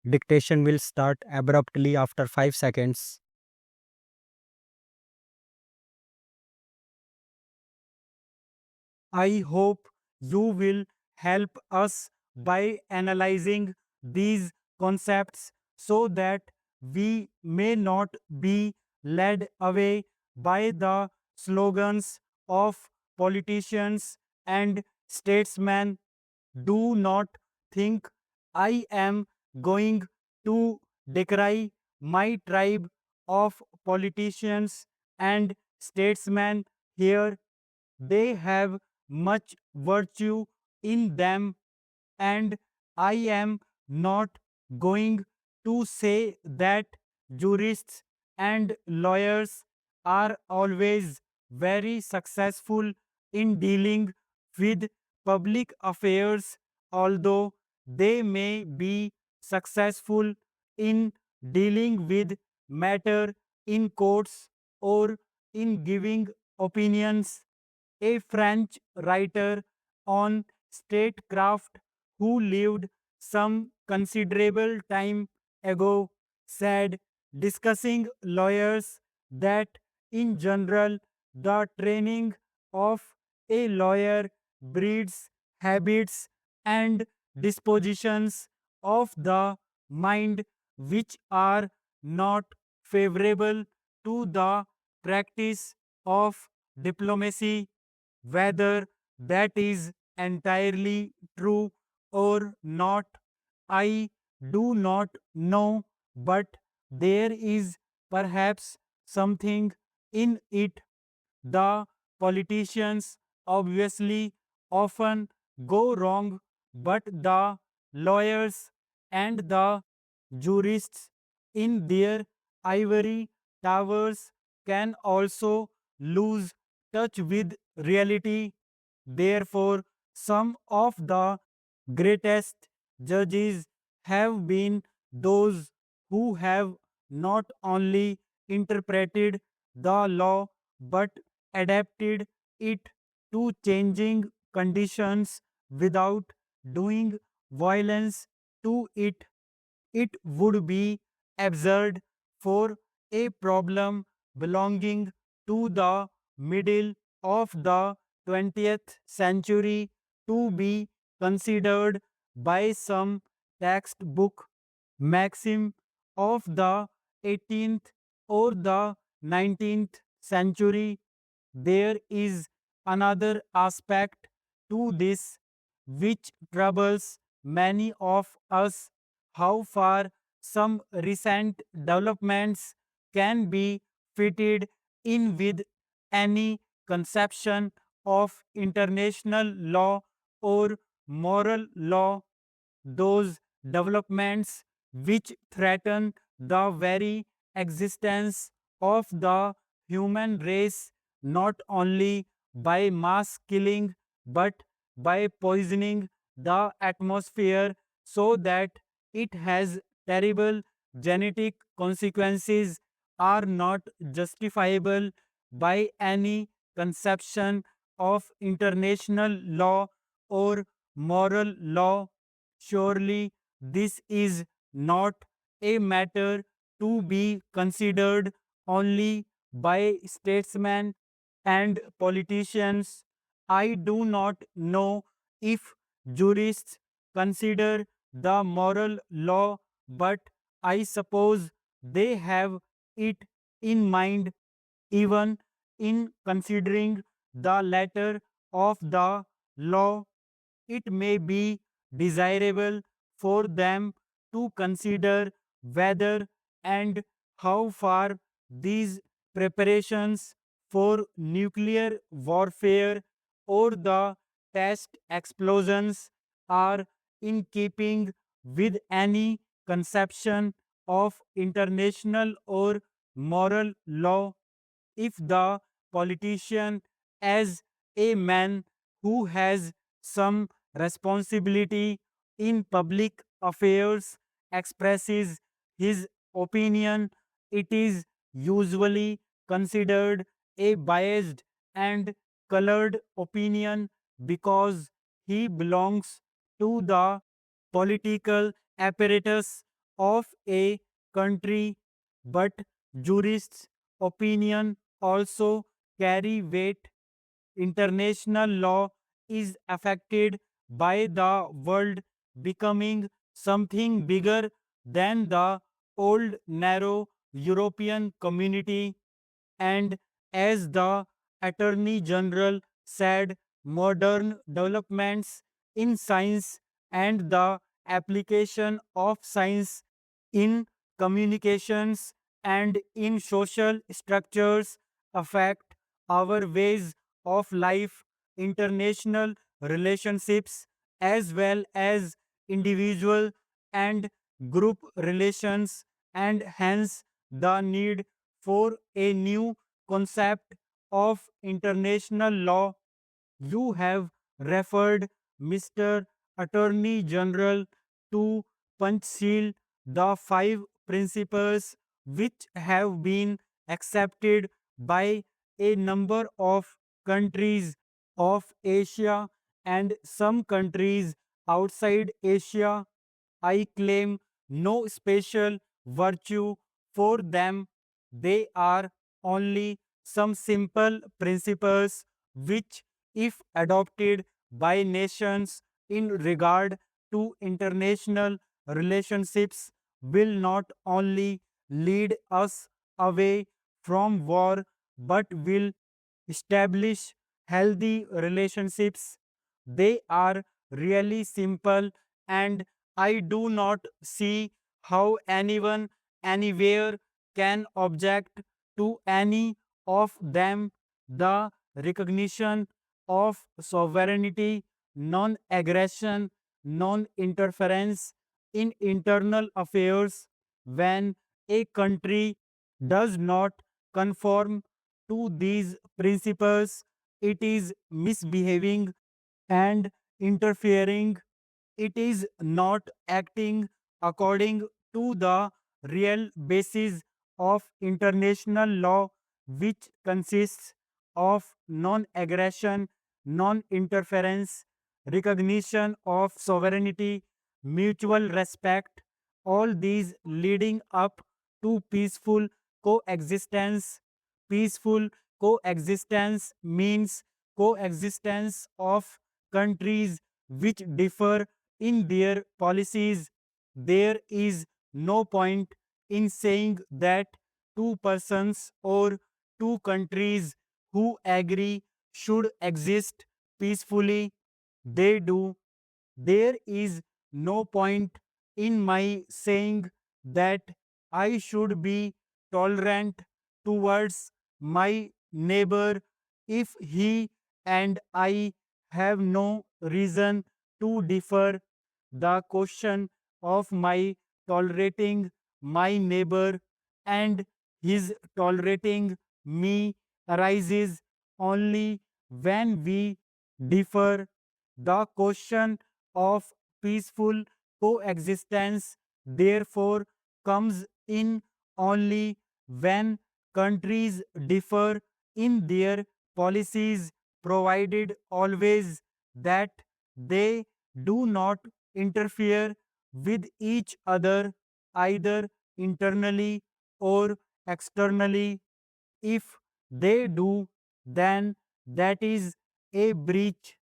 Dictation will start abruptly after 5 seconds. I hope you will help us by analyzing these concepts so that we may not be led away by the slogans of politicians and statesmen. Do not think I am going to decry my tribe of politicians and statesmen here. They have much virtue in them, and I am not going to say that jurists and lawyers are always very successful in dealing with public affairs, although they may be successful in dealing with matter in courts or in giving opinions. A French writer on statecraft who lived some considerable time ago said, discussing lawyers, that in general the training of a lawyer breeds habits and dispositions of the mind which are not favorable to the practice of diplomacy. Whether that is entirely true or not, I do not know, but there is perhaps something in it. The politicians obviously often go wrong, but the lawyers and the jurists in their ivory towers can also lose touch with reality. Therefore, some of the greatest judges have been those who have not only interpreted the law but adapted it to changing conditions without doing violence to it. It would be absurd for a problem belonging to the middle of the 20th century to be considered by some textbook maxim of the 18th or the 19th century. There is another aspect to this which troubles many of us: how far some recent developments can be fitted in with any conception of international law or moral law. Those developments which threaten the very existence of the human race, not only by mass killing but by poisoning the atmosphere so that it has terrible genetic consequences, are not justifiable by any conception of international law or moral law. Surely this is not a matter to be considered only by statesmen and politicians. I do not know if jurists consider the moral law, but I suppose they have it in mind. Even in considering the letter of the law, it may be desirable for them to consider whether and how far these preparations for nuclear warfare or the test explosions are in keeping with any conception of international or moral law. If the politician, as a man who has some responsibility in public affairs, expresses his opinion, it is usually considered a biased and colored opinion because he belongs to the political apparatus of a country, but jurists' opinion also carry weight. International law is affected by the world becoming something bigger than the old narrow European community. And as the Attorney General said, modern developments in science and the application of science in communications and in social structures affect our ways of life, international relationships, as well as individual and group relations, and hence the need for a new concept of international law. You have referred, Mr. Attorney General, to Panchsheel, the five principles which have been accepted by a number of countries of Asia and some countries outside Asia. I claim no special virtue for them. They are only some simple principles which, if adopted by nations in regard to international relationships, will not only lead us away from war but will establish healthy relationships. They are really simple, and I do not see how anyone anywhere can object to any of them. The recognition of sovereignty, non aggression, non interference in internal affairs. When a country does not conform to these principles, it is misbehaving and interfering. It is not acting according to the real basis of international law, which consists of non aggression, non interference, recognition of sovereignty, mutual respect, all these leading up to peaceful coexistence. Peaceful coexistence means coexistence of countries which differ in their policies. There is no point in saying that two persons or two countries who agree should exist peacefully. They do. There is no point in my saying that I should be tolerant towards my neighbor if he and I have no reason to differ. The question of my tolerating my neighbor and his tolerating me arises only when we differ. The question of peaceful coexistence, therefore, comes in only when countries differ in their policies, provided always that they do not interfere with each other either internally or externally. If they do, then that is a breach.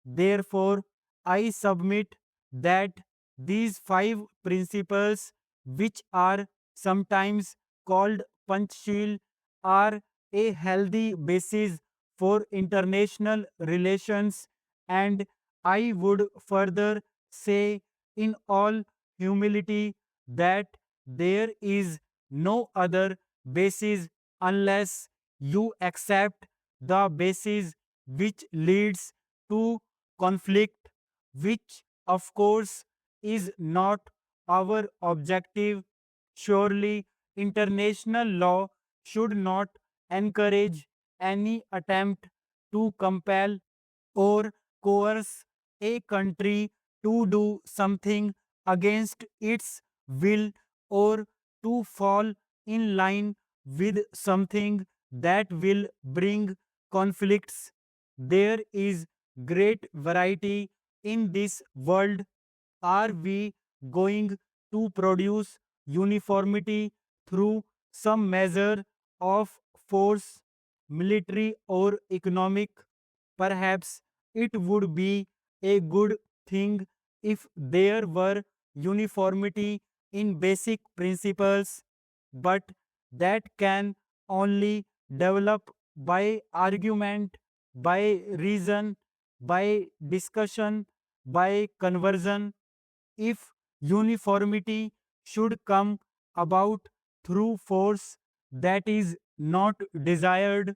Therefore, I submit that these five principles, which are sometimes called Panchsheel, are a healthy basis for international relations, and I would further say, in all humility, that there is no other basis unless you accept the basis which leads to conflict, which of course is not our objective. Surely, international law should not encourage any attempt to compel or coerce a country to do something against its will, or to fall in line with something that will bring conflicts. There is great variety in this world. Are we going to produce uniformity through some measure of force, military or economic. Perhaps it would be a good thing if there were uniformity in basic principles, but that can only develop by argument, by reason, by discussion, by conversion. If uniformity should come about through force that is not desired,